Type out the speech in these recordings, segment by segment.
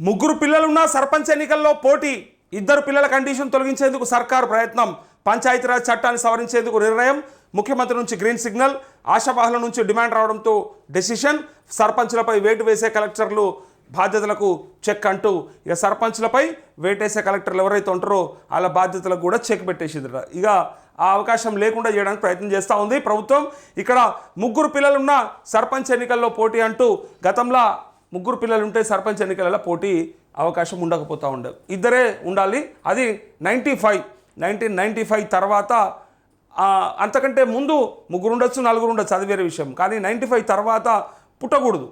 ముగ్గురు పిల్లలున్న సర్పంచ్ ఎన్నికల్లో పోటీ, ఇద్దరు పిల్లల కండిషన్ తొలగించేందుకు సర్కారు ప్రయత్నం, పంచాయతీరాజ్ చట్టాన్ని సవరించేందుకు నిర్ణయం, ముఖ్యమంత్రి నుంచి గ్రీన్ సిగ్నల్, ఆశావాహుల నుంచి డిమాండ్ రావడంతో డెసిషన్, సర్పంచ్లపై వేటు వేసే కలెక్టర్లు బాధ్యతలకు చెక్ అంటూ ఇక సర్పంచ్లపై వేటేసే కలెక్టర్లు ఎవరైతే ఉంటారో వాళ్ళ బాధ్యతలకు కూడా చెక్ పెట్టేసిందట. ఇక ఆ అవకాశం లేకుండా చేయడానికి ప్రయత్నం చేస్తూ ఉంది ప్రభుత్వం. ఇక్కడ ముగ్గురు పిల్లలున్న సర్పంచ్ ఎన్నికల్లో పోటీ అంటూ గతంలో ముగ్గురు పిల్లలు ఉంటే సర్పంచ్ ఎన్నికలలో పోటీ అవకాశం ఉండకపోతూ ఉండదు, ఇద్దరే ఉండాలి. అది 1995 తర్వాత, అంతకంటే ముందు ముగ్గురు ఉండొచ్చు, నలుగురు ఉండొచ్చు, అది వేరే విషయం. కానీ 95 తర్వాత పుట్టకూడదు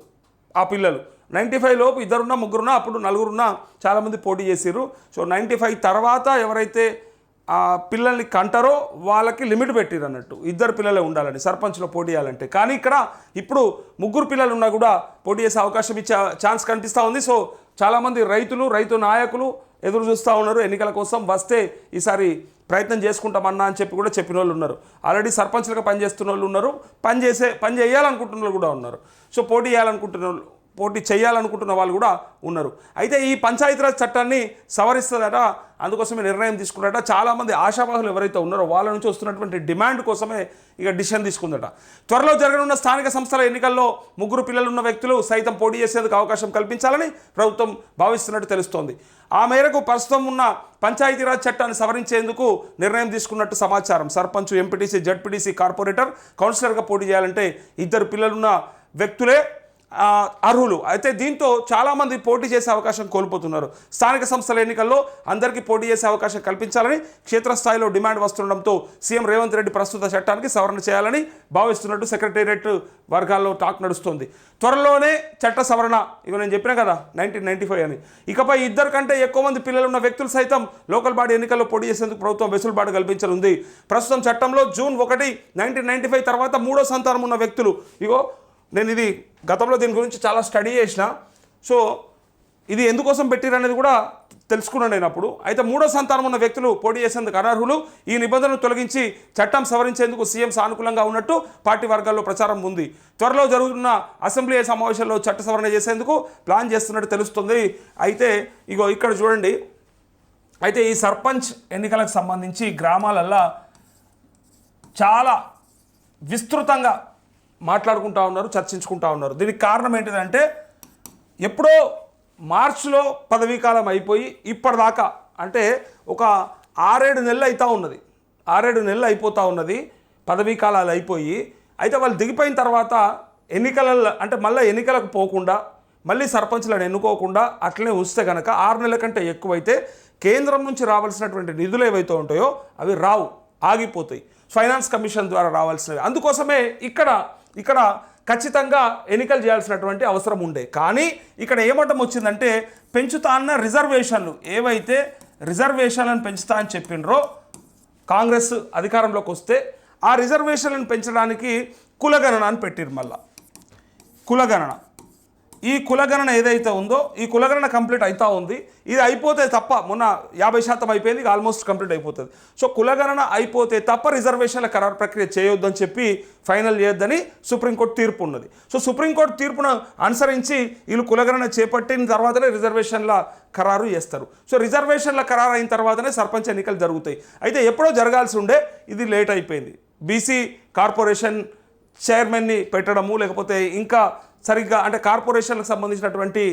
ఆ పిల్లలు. 95 లోపు ఇద్దరున్నా ముగ్గురున్నా, అప్పుడు నలుగురున్నా చాలామంది పోటీ చేసారు. సో 95 తర్వాత ఎవరైతే ఆ పిల్లల్ని కంటారో వాళ్ళకి లిమిట్ పెట్టిరు అన్నట్టు, ఇద్దరు పిల్లలే ఉండాలని సర్పంచ్లో పోటీ చేయాలంటే. కానీ ఇక్కడ ఇప్పుడు ముగ్గురు పిల్లలు ఉన్నా కూడా పోటీ చేసే అవకాశం ఇచ్చే ఛాన్స్ కనిపిస్తూ ఉంది. సో చాలామంది రైతు నాయకులు ఎదురు చూస్తూ ఉన్నారు ఎన్నికల కోసం. వస్తే ఈసారి ప్రయత్నం చేసుకుంటామన్నా అని చెప్పి కూడా చెప్పిన వాళ్ళు ఉన్నారు. ఆల్రెడీ సర్పంచ్లుగా పనిచేస్తున్న వాళ్ళు ఉన్నారు, పని చేయాలనుకుంటున్న వాళ్ళు కూడా ఉన్నారు. సో పోటీ చేయాలనుకుంటున్న వాళ్ళు కూడా ఉన్నారు. అయితే ఈ పంచాయతీరాజ్ చట్టాన్ని సవరిస్తుందట, అందుకోసమే నిర్ణయం తీసుకున్నట. చాలామంది ఆశావాహులు ఎవరైతే ఉన్నారో వాళ్ళ నుంచి వస్తున్నటువంటి డిమాండ్ కోసమే ఇక డిసిషన్ తీసుకుందట. త్వరలో జరగనున్న స్థానిక సంస్థల ఎన్నికల్లో ముగ్గురు పిల్లలున్న వ్యక్తులు సైతం పోటీ చేసేందుకు అవకాశం కల్పించాలని ప్రభుత్వం భావిస్తున్నట్టు తెలుస్తోంది. ఆ మేరకు ప్రస్తుతం ఉన్న పంచాయతీరాజ్ చట్టాన్ని సవరించేందుకు నిర్ణయం తీసుకున్నట్టు సమాచారం. సర్పంచ్, ఎంపీటీసీ, జడ్పీటీసీ, కార్పొరేటర్, కౌన్సిలర్గా పోటీ చేయాలంటే ఇద్దరు పిల్లలున్న వ్యక్తులే అర్హులు. అయితే దీంతో చాలామంది పోటీ చేసే అవకాశం కోల్పోతున్నారు. స్థానిక సంస్థల ఎన్నికల్లో అందరికీ పోటీ చేసే అవకాశం కల్పించాలని క్షేత్రస్థాయిలో డిమాండ్ వస్తుండడంతో సీఎం రేవంత్ రెడ్డి ప్రస్తుత చట్టానికి సవరణ చేయాలని భావిస్తున్నట్టు సెక్రటేరియట్ వర్గాల్లో టాక్ నడుస్తోంది. త్వరలోనే చట్ట సవరణ, ఇక నేను చెప్పినా కదా 1995 అని. ఇకపై ఇద్దరు కంటే ఎక్కువ మంది పిల్లలున్న వ్యక్తులు సైతం లోకల్ బాడీ ఎన్నికల్లో పోటీ చేసేందుకు ప్రభుత్వం వెసులుబాటు కల్పించనుంది. ప్రస్తుతం చట్టంలో June 1, 1995 తర్వాత మూడో సంతానం ఉన్న వ్యక్తులు, నేను ఇది గతంలో దీని గురించి చాలా స్టడీ చేసిన. సో ఇది ఎందుకోసం పెట్టిరనేది కూడా తెలుసుకున్నాను నేను అప్పుడు. అయితే మూడో సంతానం ఉన్న వ్యక్తులు పోటీ చేసేందుకు అనర్హులు. ఈ నిబంధనలు తొలగించి చట్టం సవరించేందుకు సీఎం సానుకూలంగా ఉన్నట్టు పార్టీ వర్గాల్లో ప్రచారం ఉంది. త్వరలో జరుగుతున్న అసెంబ్లీ సమావేశాల్లో చట్ట సవరణ చేసేందుకు ప్లాన్ చేస్తున్నట్టు తెలుస్తుంది. అయితే ఇక్కడ చూడండి, అయితే ఈ సర్పంచ్ ఎన్నికలకు సంబంధించి గ్రామాలల్లో చాలా విస్తృతంగా మాట్లాడుకుంటూ ఉన్నారు, చర్చించుకుంటూ ఉన్నారు. దీనికి కారణం ఏంటిదంటే ఎప్పుడో మార్చిలో పదవీకాలం అయిపోయి ఇప్పటిదాకా అంటే ఒక 6-7 నెలలు అవుతూ ఉన్నది, 6-7 నెలలు అయిపోతూ ఉన్నది పదవీకాలాలు అయిపోయి. అయితే వాళ్ళు దిగిపోయిన తర్వాత ఎన్నికలలో అంటే మళ్ళీ ఎన్నికలకు పోకుండా మళ్ళీ సర్పంచ్లను ఎన్నుకోకుండా అట్లనే ఉంచితే కనుక 6 నెలల కంటే ఎక్కువైతే కేంద్రం నుంచి రావాల్సినటువంటి నిధులు ఏవైతే ఉంటాయో అవి రావు, ఆగిపోతాయి, ఫైనాన్స్ కమిషన్ ద్వారా రావాల్సినవి. అందుకోసమే ఇక్కడ ఖచ్చితంగా ఎన్నికలు చేయాల్సినటువంటి అవసరం ఉండే. కానీ ఇక్కడ ఏమటం వచ్చిందంటే పెంచుతా అన్న రిజర్వేషన్లు, ఏవైతే రిజర్వేషన్లను పెంచుతా అని చెప్పినరో కాంగ్రెస్ అధికారంలోకి వస్తే ఆ రిజర్వేషన్లను పెంచడానికి కులగణన అని పెట్టిరు. మళ్ళా కులగణన, ఈ కులగణన ఏదైతే ఉందో ఈ కులగణన కంప్లీట్ అవుతూ ఉంది. ఇది అయిపోతే తప్ప, మొన్న 50% అయిపోయింది, ఆల్మోస్ట్ కంప్లీట్ అయిపోతుంది. సో కులగణన అయిపోతే తప్ప రిజర్వేషన్ల ఖరారు ప్రక్రియ చేయొద్దని చెప్పి ఫైనల్ చేయొద్దని సుప్రీంకోర్టు తీర్పు ఉన్నది. సో సుప్రీంకోర్టు తీర్పును అనుసరించి వీళ్ళు కులగణన చేపట్టిన తర్వాతనే రిజర్వేషన్ల ఖరారు చేస్తారు. సో రిజర్వేషన్ల ఖరారు అయిన తర్వాతనే సర్పంచ్ ఎన్నికలు జరుగుతాయి. అయితే ఎప్పుడో జరగాల్సి ఉండే, ఇది లేట్ అయిపోయింది. బీసీ కార్పొరేషన్ చైర్మన్ని పెట్టడము, లేకపోతే ఇంకా సరిగ్గా అంటే కార్పొరేషన్లకు సంబంధించినటువంటి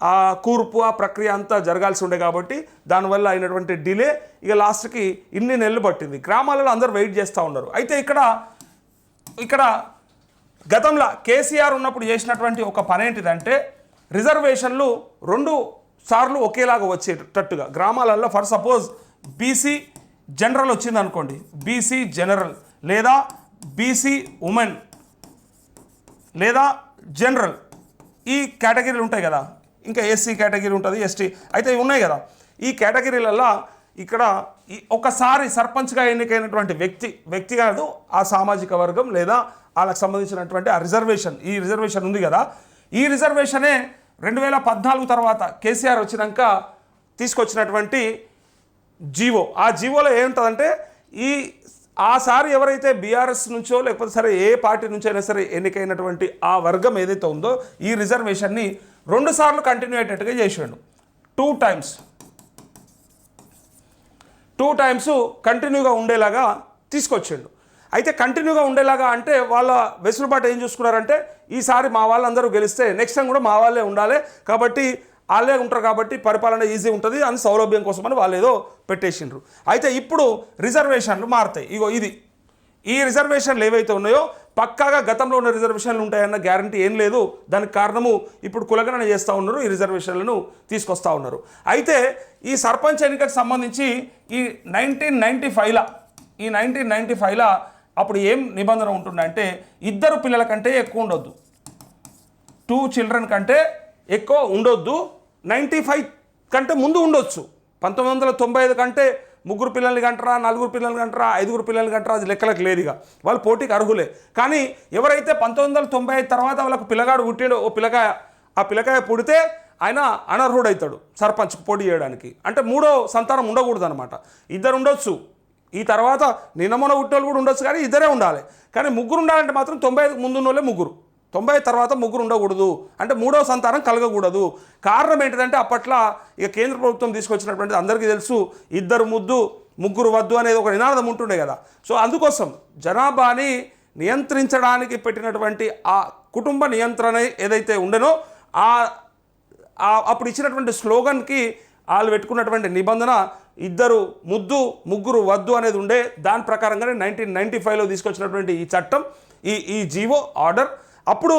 ఆ కూర్పు, ఆ ప్రక్రియ అంతా జరగాల్సి ఉండే కాబట్టి దానివల్ల అయినటువంటి డిలే ఇక లాస్ట్కి ఇన్ని నెలలు పట్టింది. గ్రామాలలో అందరూ వెయిట్ చేస్తూ ఉన్నారు. అయితే ఇక్కడ గతంలో కేసీఆర్ ఉన్నప్పుడు చేసినటువంటి ఒక పని ఏంటిదంటే రిజర్వేషన్లు 2 సార్లు ఒకేలాగా వచ్చేటట్టుగా గ్రామాలలో, ఫర్ సపోజ్ బీసీ జనరల్ వచ్చింది అనుకోండి, బీసీ జనరల్ లేదా బీసీ ఉమెన్ లేదా జనరల్, ఈ కేటగిరీలు ఉంటాయి కదా, ఇంకా ఎస్సీ కేటగిరీ ఉంటుంది, ఎస్టీ, అయితే ఇవి ఉన్నాయి కదా. ఈ కేటగిరీలలో ఇక్కడ ఒకసారి సర్పంచ్గా ఎన్నికైనటువంటి వ్యక్తి కాదు, ఆ సామాజిక వర్గం లేదా వాళ్ళకి సంబంధించినటువంటి ఆ ఈ రిజర్వేషన్ ఉంది కదా, ఈ రిజర్వేషనే 2014 తర్వాత కేసీఆర్ వచ్చినాక తీసుకొచ్చినటువంటి జీవో. ఆ జీవోలో ఏముంటుందంటే ఆసారి ఎవరైతే బీఆర్ఎస్ నుంచో లేకపోతే సరే ఏ పార్టీ నుంచి అయినా సరే ఎన్నికైనటువంటి ఆ వర్గం ఏదైతే ఉందో ఈ రిజర్వేషన్ని 2 సార్లు కంటిన్యూ అయ్యేటట్టుగా చేసాడు. టూ టైమ్స్ కంటిన్యూగా ఉండేలాగా తీసుకొచ్చిండు. అయితే కంటిన్యూగా ఉండేలాగా అంటే వాళ్ళ వెసులుబాటు ఏం చూసుకున్నారంటే ఈసారి మా వాళ్ళందరూ గెలిస్తే నెక్స్ట్ టైం కూడా మా వాళ్ళే ఉండాలి, కాబట్టి వాళ్ళే ఉంటారు కాబట్టి పరిపాలన ఈజీ ఉంటుంది అని సౌలభ్యం కోసమని వాళ్ళు ఏదో పెట్టేసిండ్రు. అయితే ఇప్పుడు రిజర్వేషన్లు మారుతాయి. ఇగో ఈ రిజర్వేషన్లు ఏవైతే ఉన్నాయో పక్కాగా గతంలో ఉన్న రిజర్వేషన్లు ఉంటాయన్న గ్యారంటీ ఏం లేదు. దానికి కారణము ఇప్పుడు కులగణన చేస్తూ ఉన్నారు, ఈ రిజర్వేషన్లను తీసుకొస్తూ ఉన్నారు. అయితే ఈ సర్పంచ్ ఎన్నికకు సంబంధించి ఈ 1995ల అప్పుడు ఏం నిబంధన ఉంటుందంటే 2 పిల్లల కంటే ఎక్కువ ఉండొద్దు, 2 children కంటే ఎక్కువ ఉండొద్దు. 95 కంటే ముందు ఉండొచ్చు. 1995 కంటే 3 పిల్లల్ని కంటారా, 4 పిల్లల్ని కంటారా, 5 పిల్లల్ని కంటారా, అది లెక్కలకు లేదుగా, వాళ్ళు పోటీకి అర్హులే. కానీ ఎవరైతే 1995 తర్వాత వాళ్ళకు పిల్లగాడు పుట్టాడో ఆ పిల్లకాయ పుడితే ఆయన అనర్హుడవుతాడు సర్పంచ్కు పోటీ చేయడానికి. అంటే 3వ సంతానం ఉండకూడదు అనమాట, 2 ఉండొచ్చు. ఈ తర్వాత నిన్నమొన్న పుట్టేవాళ్ళు కూడా ఉండొచ్చు, కానీ 2 ఉండాలి. కానీ 3 ఉండాలంటే మాత్రం 95కు ముందు ఉన్నోళ్ళే 3, 90 తర్వాత 3 ఉండకూడదు. అంటే 3వ సంతానం కలగకూడదు. కారణం ఏంటిదంటే అప్పట్లో ఇక కేంద్ర ప్రభుత్వం తీసుకొచ్చినటువంటి అందరికీ తెలుసు 2 ముద్దు 3 వద్దు అనేది ఒక నినాదం ఉంటుండే కదా. సో అందుకోసం జనాభాని నియంత్రించడానికి పెట్టినటువంటి ఆ కుటుంబ నియంత్రణ ఏదైతే ఉండేనో అప్పుడు ఇచ్చినటువంటి స్లోగన్కి వాళ్ళు పెట్టుకున్నటువంటి నిబంధన 2 ముద్దు 3 వద్దు అనేది ఉండే. దాని ప్రకారంగానే 1995లో తీసుకొచ్చినటువంటి ఈ చట్టం, ఈ జీవో ఆర్డర్. అప్పుడు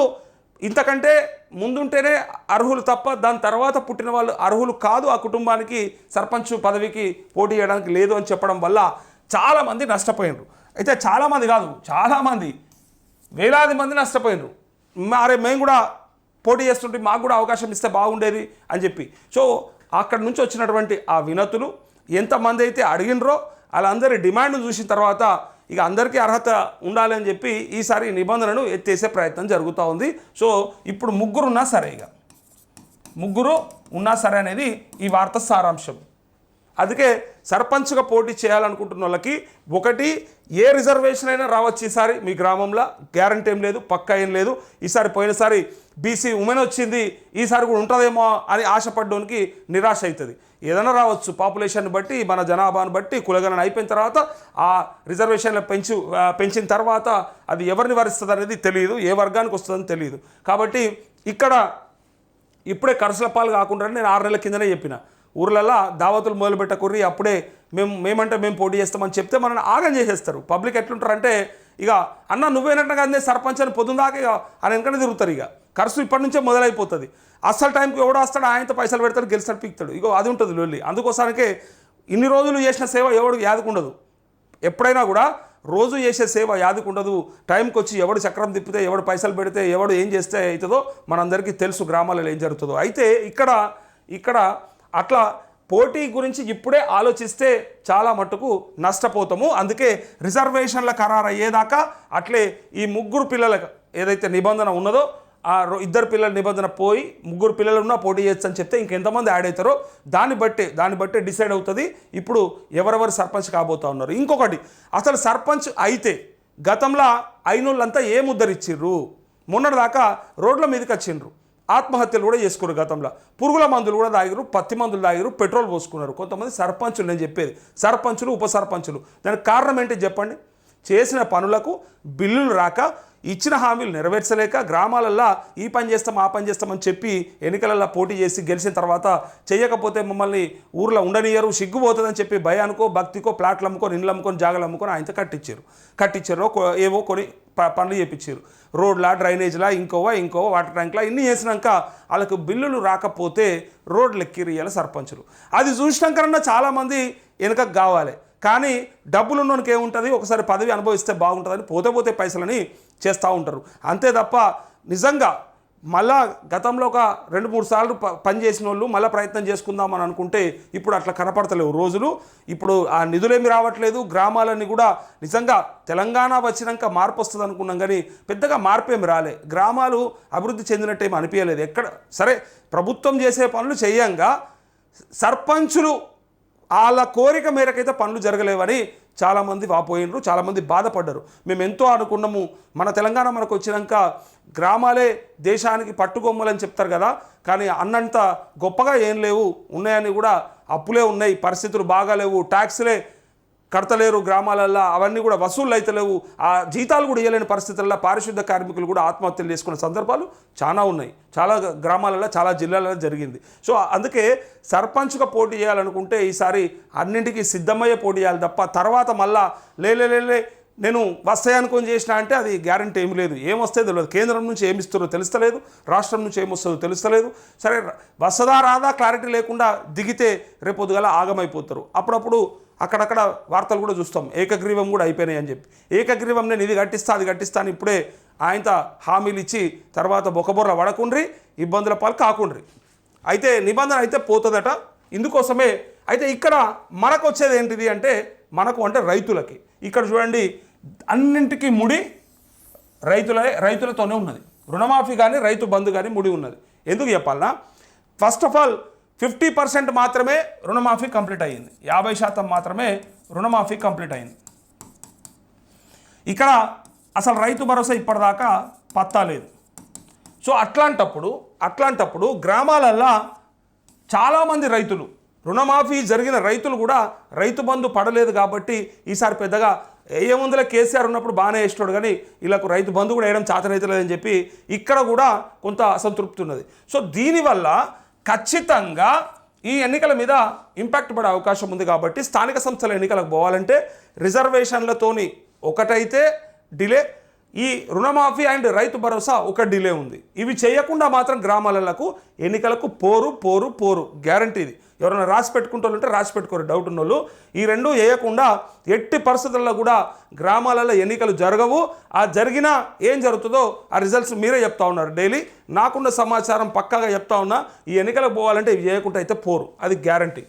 ఇంతకంటే ముందుంటేనే అర్హులు తప్ప దాని తర్వాత పుట్టిన వాళ్ళు అర్హులు కాదు ఆ కుటుంబానికి సర్పంచ్ పదవికి పోటీ చేయడానికి లేదు అని చెప్పడం వల్ల చాలామంది నష్టపోయినారు. అయితే చాలామంది కాదు, చాలామంది వేలాది మంది నష్టపోయినారు. అరే మేము కూడా పోటీ చేస్తుంటే మాకు కూడా అవకాశం ఇస్తే బాగుండేది అని చెప్పి. సో అక్కడి నుంచి వచ్చినటువంటి ఆ వినతులు ఎంతమంది అయితే అడిగినరో వాళ్ళందరి డిమాండ్ చూసిన తర్వాత ఇక అందరికీ అర్హత ఉండాలి అని చెప్పి ఈసారి నిబంధనను ఎత్తేసే ప్రయత్నం జరుగుతూ ఉంది. సో ఇప్పుడు 3 ఉన్నా సరే, ఇక 3 ఉన్నా సరే అనేది ఈ వార్త సారాంశం. అందుకే సర్పంచ్గా పోటీ చేయాలనుకుంటున్న వాళ్ళకి ఒకటి ఏ రిజర్వేషన్ అయినా రావచ్చు. ఈసారి మీ గ్రామంలో గ్యారంటీ ఏం లేదు, పక్కా ఏం లేదు. ఈసారి పోయినసారి బీసీ ఉమెన్ వచ్చింది, ఈసారి కూడా ఉంటుందేమో అని ఆశపడ్డానికి నిరాశ అవుతుంది. ఏదైనా రావచ్చు, పాపులేషన్ బట్టి మన జనాభాను బట్టి కులగణన అయిపోయిన తర్వాత ఆ రిజర్వేషన్లు పెంచిన తర్వాత అది ఎవరిని వరిస్తుంది అనేది తెలియదు, ఏ వర్గానికి వస్తుందని తెలియదు. కాబట్టి ఇక్కడ ఇప్పుడే కరసల పాలు కాకుండా నేను 6 నెలల కిందనే చెప్పిన, ఊర్లలో దావతులు మొదలుపెట్టకుర్రి, అప్పుడే మేము పోటీ చేస్తామని చెప్తే మనల్ని ఆగం చేసేస్తారు. పబ్లిక్ ఎట్లుంటారంటే ఇక అన్న నువ్వేనట్టు కదా సర్పంచ్ అని పొద్దున్నాక ఇక ఆయన వెనకనే తిరుగుతారు. ఇక ఖర్చు ఇప్పటి నుంచే మొదలైపోతుంది. అస్సలు టైంకి ఎవడో వస్తాడు, ఆయనతో పైసలు పెడతాడు, గెలిస్తాడు, పీక్తాడు. ఇగో అది ఉంటుంది లొల్లి. అందుకోసానికే ఇన్ని రోజులు చేసిన సేవ ఎవడు యాదుకుండదు. ఎప్పుడైనా కూడా రోజు చేసే సేవ యాదుకుండదు. టైంకి వచ్చి ఎవడు చక్రం తిప్పితే, ఎవడు పైసలు పెడితే, ఎవడు ఏం చేస్తే అవుతుందో మనందరికీ తెలుసు గ్రామాలలో ఏం జరుగుతుందో. అయితే ఇక్కడ అట్లా పోటీ గురించి ఇప్పుడే ఆలోచిస్తే చాలా మట్టుకు నష్టపోతాము. అందుకే రిజర్వేషన్ల ఖరారు అయ్యేదాకా అట్లే ఈ 3 పిల్లలకు ఏదైతే నిబంధన ఉన్నదో ఆ 2 పిల్లల నిబంధన పోయి 3 పిల్లలున్నా పోటీ చేయొచ్చు అని చెప్తే ఇంకెంతమంది యాడ్ అవుతారో దాన్ని బట్టే డిసైడ్ అవుతుంది ఇప్పుడు ఎవరెవరు సర్పంచ్ కాబోతా ఉన్నారు. ఇంకొకటి, అసలు సర్పంచ్ అయితే గతంలో అయినోళ్ళంతా ఏం ఉద్ధరించిర్రు? మొన్నటిదాకా రోడ్ల మీదకి వచ్చిండ్రు, ఆత్మహత్యలు కూడా చేసుకున్నారు. గతంలో పురుగుల మందులు కూడా తాగిరు, పత్తి మందులు తాగిరు, పెట్రోల్ పోసుకున్నారు కొంతమంది సర్పంచులు. నేను చెప్పేది సర్పంచులు, ఉప సర్పంచులు. దానికి కారణం ఏంటి చెప్పండి? చేసిన పనులకు బిల్లులు రాక, ఇచ్చిన హామీలు నెరవేర్చలేక, గ్రామాలల్లో ఈ పని చేస్తాం ఆ పని చేస్తామని చెప్పి ఎన్నికలలో పోటీ చేసి గెలిచిన తర్వాత చేయకపోతే మమ్మల్ని ఊర్లో ఉండనియరు, సిగ్గుపోతుందని చెప్పి భయానికో భక్తికో ప్లాట్లు అమ్ముకొని, ఇండ్లు అమ్ముకొని, జాగాలు అమ్ముకొని ఆయనతో కట్టించారు. ఏవో కొన్ని పనులు చేయించారు, రోడ్ల, డ్రైనేజ్లా, ఇంకో వాటర్ ట్యాంక్లా, ఇన్ని చేసినాక వాళ్ళకు బిల్లులు రాకపోతే రోడ్లు ఎక్కిరియాల సర్పంచులు. అది చూసినాకన్నా చాలామంది వెనకకు కావాలి. కానీ డబ్బులు ఉన్నోనికి ఏముంటుంది, ఒకసారి పదవి అనుభవిస్తే బాగుంటుందని పోతే పైసలని చేస్తూ ఉంటారు. అంతే తప్ప నిజంగా మళ్ళా గతంలో ఒక 2-3 సార్లు పనిచేసిన వాళ్ళు మళ్ళీ ప్రయత్నం చేసుకుందామని అనుకుంటే ఇప్పుడు అట్లా కనపడతలేవు రోజులు. ఇప్పుడు ఆ నిధులేమి రావట్లేదు. గ్రామాలన్నీ కూడా నిజంగా తెలంగాణ వచ్చినాక మార్పు వస్తుంది అనుకున్నాం, కానీ పెద్దగా మార్పు ఏమి రాలే. గ్రామాలు అభివృద్ధి చెందినట్టు ఏమి అనిపించలేదు ఎక్కడ. సరే ప్రభుత్వం చేసే పనులు చేయంగా సర్పంచులు వాళ్ళ కోరిక మేరకైతే పనులు జరగలేవని చాలామంది వాపోయినరు, చాలామంది బాధపడ్డారు. మేము ఎంతో అనుకున్నాము, మన తెలంగాణ మనకు వచ్చినాక గ్రామాలే దేశానికి పట్టుకొమ్మలని చెప్తారు కదా, కానీ అన్నంత గొప్పగా ఏం లేవు, ఉన్నాయని కూడా అప్పులే ఉన్నాయి, పరిస్థితులు బాగాలేవు, ట్యాక్స్లే కడతలేరు గ్రామాలల్లో, అవన్నీ కూడా వసూళ్ళు అయితలేవు, ఆ జీతాలు కూడా ఇవ్వలేని పరిస్థితుల్లో పారిశుద్ధ కార్మికులు కూడా ఆత్మహత్యలు చేసుకున్న సందర్భాలు చాలా ఉన్నాయి. చాలా గ్రామాలలో, చాలా జిల్లాలలో జరిగింది. సో అందుకే సర్పంచ్గా పోటీ చేయాలనుకుంటే ఈసారి అన్నింటికీ సిద్ధమయ్యే పోటీ చేయాలి తప్ప తర్వాత మళ్ళా లేలే నేను వస్తాయి అనుకొని చేసిన అంటే అది గ్యారంటీ ఏమి లేదు. ఏమొస్తే తెలియదు. కేంద్రం నుంచి ఏమి ఇస్తారో తెలుస్తలేదు, రాష్ట్రం నుంచి ఏమొస్తుందో తెలుస్తలేదు. సరే వస్తుందా రాదా క్లారిటీ లేకుండా దిగితే రేపొద్దుగల ఆగమైపోతారు. అప్పుడప్పుడు అక్కడక్కడ వార్తలు కూడా చూస్తాం, ఏకగ్రీవం కూడా అయిపోయినాయి అని చెప్పి. ఏకగ్రీవం నేను ఇది కట్టిస్తా అది కట్టిస్తా అని ఇప్పుడే ఆయనతో హామీలు ఇచ్చి తర్వాత బొక్కబొర్ర పడకుండ్రి, ఇబ్బందుల పాలు కాకుండ్రి. అయితే నిబంధన అయితే పోతుందట. ఇందుకోసమే అయితే ఇక్కడ మనకు వచ్చేది ఏంటిది అంటే అంటే రైతులకి ఇక్కడ చూడండి అన్నింటికీ ముడి రైతులతోనే ఉన్నది. రుణమాఫీ కానీ రైతు బంధు కానీ ముడి ఉన్నది. ఎందుకు చెప్పాలన్నా, ఫస్ట్ ఆఫ్ ఆల్ 50% మాత్రమే రుణమాఫీ కంప్లీట్ అయ్యింది, 50% మాత్రమే రుణమాఫీ కంప్లీట్ అయింది. ఇక్కడ అసలు రైతు భరోసా ఇప్పటిదాకా పత్తా లేదు. సో అట్లాంటప్పుడు గ్రామాలల్లో చాలామంది రైతులు రుణమాఫీ జరిగిన రైతులు కూడా రైతు బంధు పడలేదు కాబట్టి ఈసారి పెద్దగా ఏముందులో కేసీఆర్ ఉన్నప్పుడు బాగానే వేస్తాడు కానీ వీళ్ళకు రైతు బంధు కూడా వేయడం చేతనైతలేదని చెప్పి ఇక్కడ కూడా కొంత అసంతృప్తి ఉన్నది. సో దీనివల్ల ఖచ్చితంగా ఈ ఎన్నికల మీద ఇంపాక్ట్ పడే అవకాశం ఉంది. కాబట్టి స్థానిక సంస్థల ఎన్నికలకు పోవాలంటే రిజర్వేషన్లతోని ఒకటైతే డిలే, ఈ రుణమాఫీ అండ్ రైతు భరోసా ఒక డిలే ఉంది. ఇవి చేయకుండా మాత్రం గ్రామాలకు ఎన్నికలకు పోరు గ్యారంటీ ఇది. ఎవరైనా రాసి పెట్టుకుంటోళ్ళంటే రాసి పెట్టుకోరు, డౌట్ ఉన్నోళ్ళు. ఈ రెండు వేయకుండా ఎట్టి పరిస్థితుల్లో కూడా గ్రామాలలో ఎన్నికలు జరగవు. ఆ జరిగినా ఏం జరుగుతుందో ఆ రిజల్ట్స్ మీరే చెప్తా ఉన్నారు డైలీ. నాకున్న సమాచారం పక్కాగా చెప్తా ఉన్నా, ఈ ఎన్నికలకు పోవాలంటే ఇవి చేయకుండా అయితే పోరు, అది గ్యారంటీ.